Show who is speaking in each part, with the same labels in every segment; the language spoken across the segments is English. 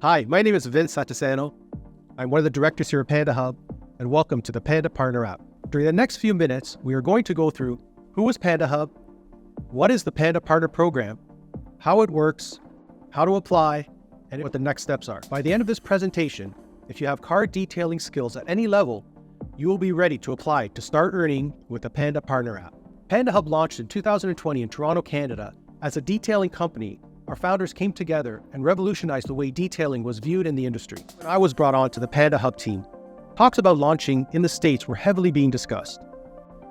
Speaker 1: Hi, my name is Vince Satisano. I'm one of the directors here at Panda Hub, and welcome to the Panda Partner app. During the next few minutes, we are going to go through who is Panda Hub, what is the Panda Partner Program, how it works, how to apply, and what the next steps are. By the end of this presentation, if you have car detailing skills at any level, you will be ready to apply to start earning with the Panda Partner app. Panda Hub launched in 2020 in Toronto, Canada. As a detailing company, our founders came together and revolutionized the way detailing was viewed in the industry. When I was brought on to the Panda Hub team, talks about launching in the States were heavily being discussed.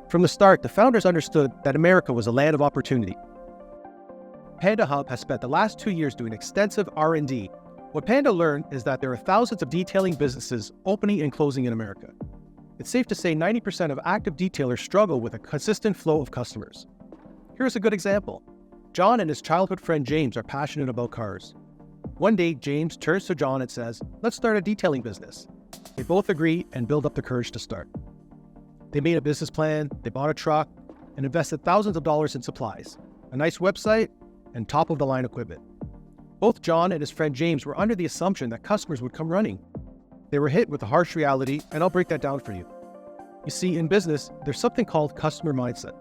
Speaker 1: From the start, the founders understood that America was a land of opportunity. Panda Hub has spent the last 2 years doing extensive R&D. What Panda learned is that there are thousands of detailing businesses opening and closing in America. It's safe to say 90% of active detailers struggle with a consistent flow of customers. Here's a good example. John and his childhood friend James are passionate about cars. One day, James turns to John and says, "Let's start a detailing business." They both agree and build up the courage to start. They made a business plan, they bought a truck, and invested thousands of dollars in supplies, a nice website, and top-of-the-line equipment. Both John and his friend James were under the assumption that customers would come running. They were hit with a harsh reality, and I'll break that down for you. You see, in business, there's something called customer mindset.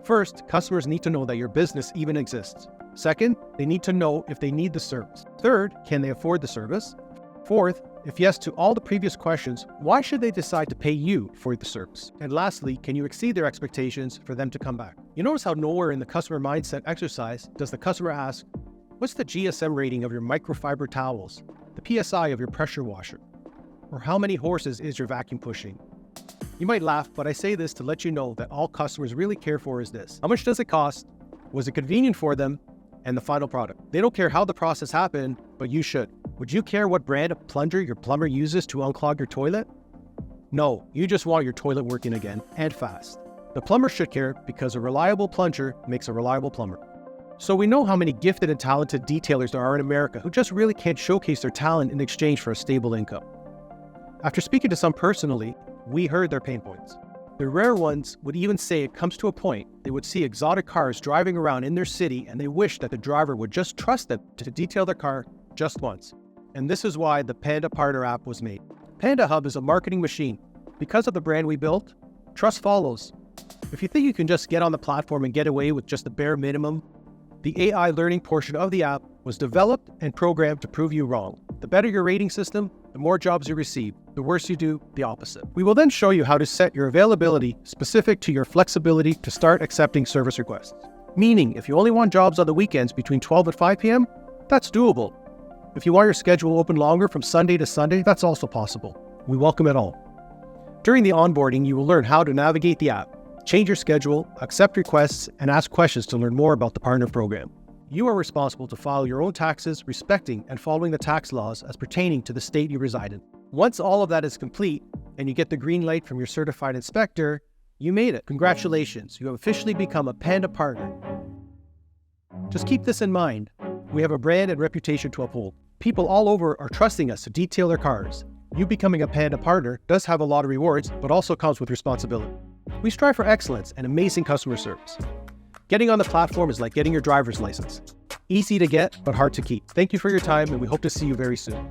Speaker 1: First, customers need to know that your business even exists. Second, they need to know if they need the service. Third, can they afford the service? Fourth, if yes to all the previous questions, why should they decide to pay you for the service? And lastly, can you exceed their expectations for them to come back? You notice how nowhere in the customer mindset exercise does the customer ask, what's the GSM rating of your microfiber towels, the PSI of your pressure washer, or how many horses is your vacuum pushing? You might laugh, but I say this to let you know that all customers really care for is this. How much does it cost? Was it convenient for them? And the final product. They don't care how the process happened, but you should. Would you care what brand of plunger your plumber uses to unclog your toilet? No, you just want your toilet working again, and fast. The plumber should care because a reliable plunger makes a reliable plumber. So we know how many gifted and talented detailers there are in America who just really can't showcase their talent in exchange for a stable income. After speaking to some personally, we heard their pain points. The rare ones would even say it comes to a point they would see exotic cars driving around in their city and they wish that the driver would just trust them to detail their car just once. And this is why the Panda Partner app was made. Panda Hub is a marketing machine. Because of the brand we built, trust follows. If you think you can just get on the platform and get away with just the bare minimum, the AI learning portion of the app was developed and programmed to prove you wrong. The better your rating system, the more jobs you receive. The worse you do, the opposite. We will then show you how to set your availability specific to your flexibility to start accepting service requests. Meaning, if you only want jobs on the weekends between 12 and 5 p.m., that's doable. If you want your schedule open longer from Sunday to Sunday, that's also possible. We welcome it all. During the onboarding, you will learn how to navigate the app, change your schedule, accept requests, and ask questions to learn more about the partner program. You are responsible to file your own taxes, respecting and following the tax laws as pertaining to the state you reside in. Once all of that is complete and you get the green light from your certified inspector, you made it. Congratulations, you have officially become a Panda Partner. Just keep this in mind. We have a brand and reputation to uphold. People all over are trusting us to detail their cars. You becoming a Panda Partner does have a lot of rewards, but also comes with responsibility. We strive for excellence and amazing customer service. Getting on the platform is like getting your driver's license. Easy to get, but hard to keep. Thank you for your time, and we hope to see you very soon.